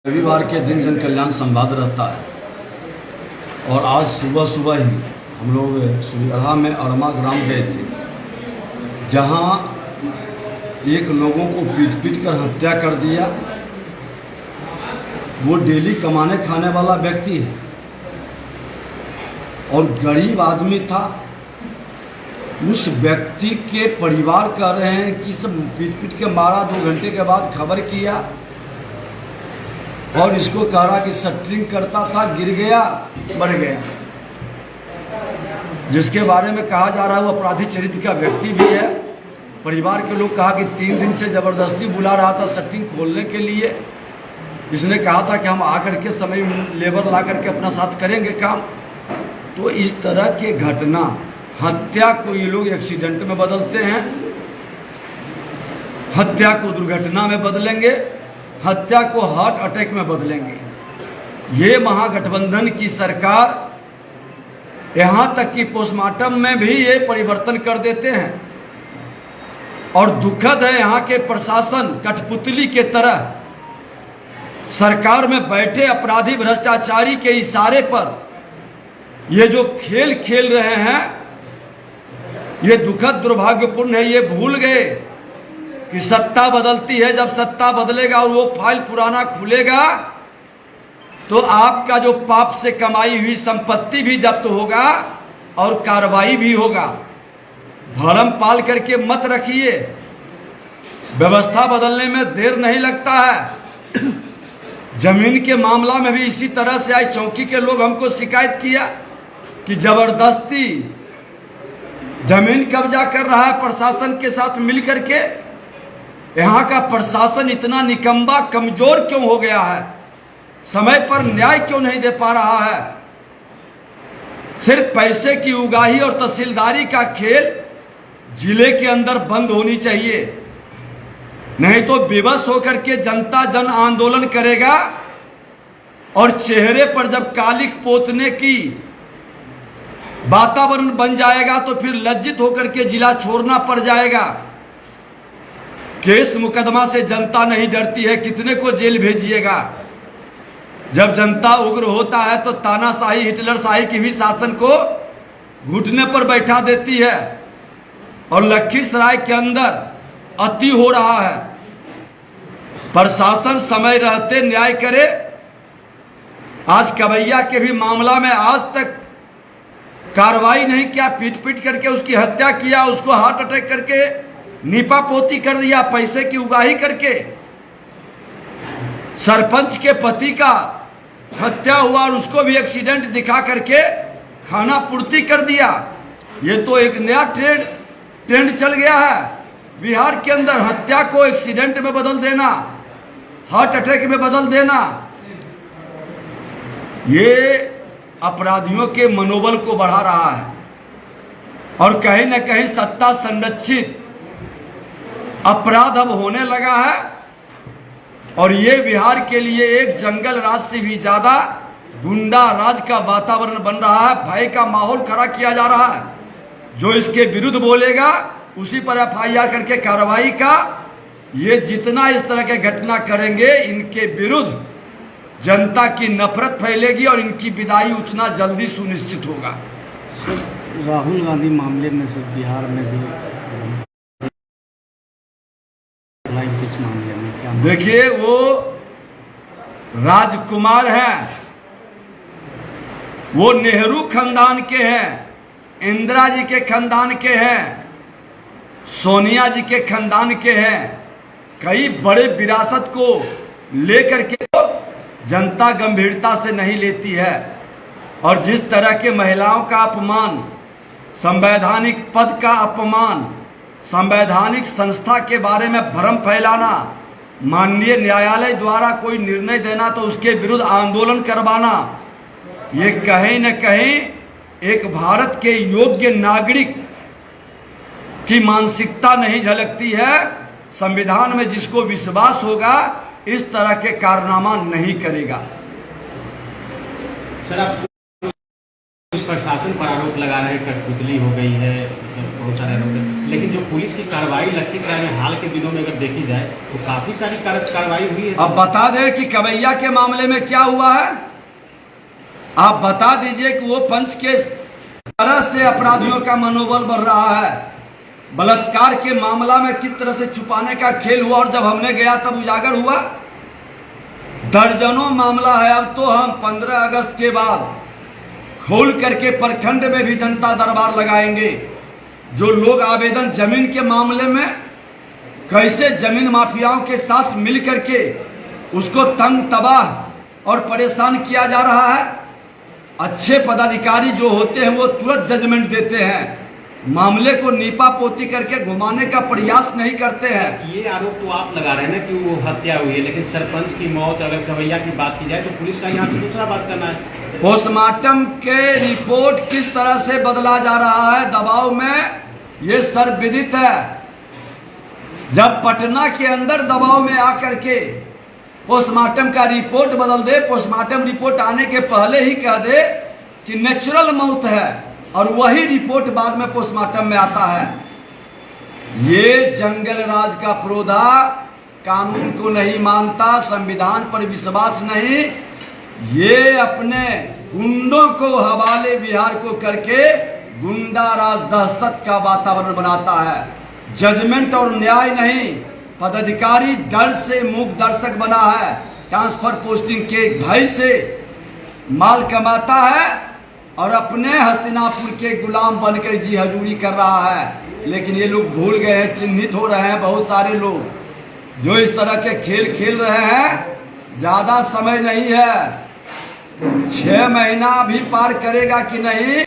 रविवार के दिन जन कल्याण संवाद रहता है और आज सुबह सुबह ही हम लोग सुरगढ़ा में अड़मा ग्राम गए थे, जहां एक लोगों को पीट पीट कर हत्या कर दिया। वो डेली कमाने खाने वाला व्यक्ति है और गरीब आदमी था। उस व्यक्ति के परिवार कह रहे हैं कि सब पीट पीट के मारा। 2 घंटे के बाद खबर किया और इसको कह रहा कि शटरिंग करता था, गिर गया, मर गया। जिसके बारे में कहा जा रहा है वो अपराधी चरित्र का व्यक्ति भी है। परिवार के लोग कहा कि 3 दिन से जबरदस्ती बुला रहा था शटरिंग खोलने के लिए। इसने कहा था कि हम आकर के समय लेबर ला करके अपना साथ करेंगे काम। तो इस तरह के घटना, हत्या को ये लोग एक्सीडेंट में बदलते हैं, हत्या को दुर्घटना में बदलेंगे, हत्या को हार्ट अटैक में बदलेंगे। ये महागठबंधन की सरकार यहां तक कि पोस्टमार्टम में भी ये परिवर्तन कर देते हैं। और दुखद है, यहाँ के प्रशासन कठपुतली के तरह सरकार में बैठे अपराधी भ्रष्टाचारी के इशारे पर ये जो खेल खेल रहे हैं, ये दुखद दुर्भाग्यपूर्ण है। ये भूल गए कि सत्ता बदलती है। जब सत्ता बदलेगा और वो फाइल पुराना खुलेगा तो आपका जो पाप से कमाई हुई संपत्ति भी जब्त होगा और कार्रवाई भी होगा। भरम पाल करके मत रखिए। व्यवस्था बदलने में देर नहीं लगता है। जमीन के मामला में भी इसी तरह से आज चौकी के लोग हमको शिकायत किया कि जबरदस्ती जमीन कब्जा कर रहा है प्रशासन के साथ मिलकर के। यहाँ का प्रशासन इतना निकम्मा कमजोर क्यों हो गया है? समय पर न्याय क्यों नहीं दे पा रहा है? सिर्फ पैसे की उगाही और तहसीलदारी का खेल जिले के अंदर बंद होनी चाहिए। नहीं तो विवश होकर के जनता जन आंदोलन करेगा और चेहरे पर जब कालिख पोतने की वातावरण बन जाएगा तो फिर लज्जित होकर के जिला छोड़ना पड़ जाएगा। केस मुकदमा से जनता नहीं डरती है, कितने को जेल भेजिएगा। जब जनता उग्र होता है तो तानाशाही, हिटलरशाही की भी शासन को घुटने पर बैठा देती है। और लखीसराय के अंदर अति हो रहा है। प्रशासन समय रहते न्याय करे। आज कवैया के भी मामला में आज तक कार्रवाई नहीं किया। पीट पीट करके उसकी हत्या किया, उसको हार्ट अटैक करके नीपा पोती कर दिया, पैसे की उगाही करके। सरपंच के पति का हत्या हुआ और उसको भी एक्सीडेंट दिखा करके खाना पूर्ति कर दिया। ये तो एक नया ट्रेंड चल गया है बिहार के अंदर। हत्या को एक्सीडेंट में बदल देना, हार्ट अटैक में बदल देना, ये अपराधियों के मनोबल को बढ़ा रहा है। और कहीं न कहीं सत्ता संरक्षित अपराध अब होने लगा है। और ये बिहार के लिए एक जंगल राज से भी ज्यादा गुंडा राज का वातावरण बन रहा है। भय का माहौल खड़ा किया जा रहा है। जो इसके विरुद्ध बोलेगा उसी पर एफआईआर करके कार्रवाई का। ये जितना इस तरह के घटना करेंगे, इनके विरुद्ध जनता की नफरत फैलेगी और इनकी विदाई उतना जल्दी सुनिश्चित होगा। राहुल गांधी मामले में से बिहार में भी किस मामले में क्या? देखिए, वो राजकुमार हैं, वो नेहरू खानदान के हैं, इंदिरा जी के खानदान के हैं, सोनिया जी के खानदान के हैं। कई बड़े विरासत को लेकर के जनता गंभीरता से नहीं लेती है। और जिस तरह के महिलाओं का अपमान, संवैधानिक पद का अपमान, संवैधानिक संस्था के बारे में भ्रम फैलाना, माननीय न्यायालय द्वारा कोई निर्णय देना तो उसके विरुद्ध आंदोलन करवाना, ये कहीं न कहीं एक भारत के योग्य नागरिक की मानसिकता नहीं झलकती है। संविधान में जिसको विश्वास होगा इस तरह के कारनामा नहीं करेगा। सर, आप प्रशासन पर आरोप लगा रहे हैं, कठपुतली हो गई है, बहुत सारे आरोप हैं। लेकिन जो पुलिस की कार्रवाई लखीसराय में हाल के दिनों में अगर देखी जाए तो काफी सारी कार्रवाई हुई है। अब बता दें कि कवैया के मामले में क्या हुआ है, आप बता दीजिए कि वो पंच के तरह से अपराधियों का मनोबल बढ़ रहा है। बलात्कार के मामला में किस तरह से छुपाने का खेल हुआ और जब हमने गया तब उजागर हुआ। दर्जनों मामला है। अब तो हम 15 अगस्त के बाद खोल करके प्रखंड में भी जनता दरबार लगाएंगे। जो लोग आवेदन जमीन के मामले में कैसे जमीन माफियाओं के साथ मिल करके उसको तंग तबाह और परेशान किया जा रहा है। अच्छे पदाधिकारी जो होते हैं वो तुरंत जजमेंट देते हैं, मामले को नीपा पोती करके घुमाने का प्रयास नहीं करते हैं। ये आरोप तो आप लगा रहे हैं ना कि वो हत्या हुई है, लेकिन सरपंच की मौत, अगर कवैया की बात की जाए तो पुलिस का यहाँ पे दूसरा बात करना है। पोस्टमार्टम के रिपोर्ट किस तरह से बदला जा रहा है दबाव में, ये सर्वविदित है। जब पटना के अंदर दबाव में आकर के पोस्टमार्टम का रिपोर्ट बदल दे, पोस्टमार्टम रिपोर्ट आने के पहले ही कह दे कि नेचुरल मौत है और वही रिपोर्ट बाद में पोस्टमार्टम में आता है। ये जंगल राज का प्रोधा कानून को नहीं मानता, संविधान पर विश्वास नहीं, ये अपने गुंडों को हवाले बिहार को करके गुंडा राज दहशत का वातावरण बनाता है। जजमेंट और न्याय नहीं, पदाधिकारी डर से मूक दर्शक बना है, ट्रांसफर पोस्टिंग के भय से माल कमाता है और अपने हस्तिनापुर के गुलाम बनकर जी हजूरी कर रहा है। लेकिन ये लोग भूल गए हैं, चिन्हित हो रहे हैं बहुत सारे लोग जो इस तरह के खेल खेल रहे हैं। ज्यादा समय नहीं है, 6 महीना भी पार करेगा कि नहीं।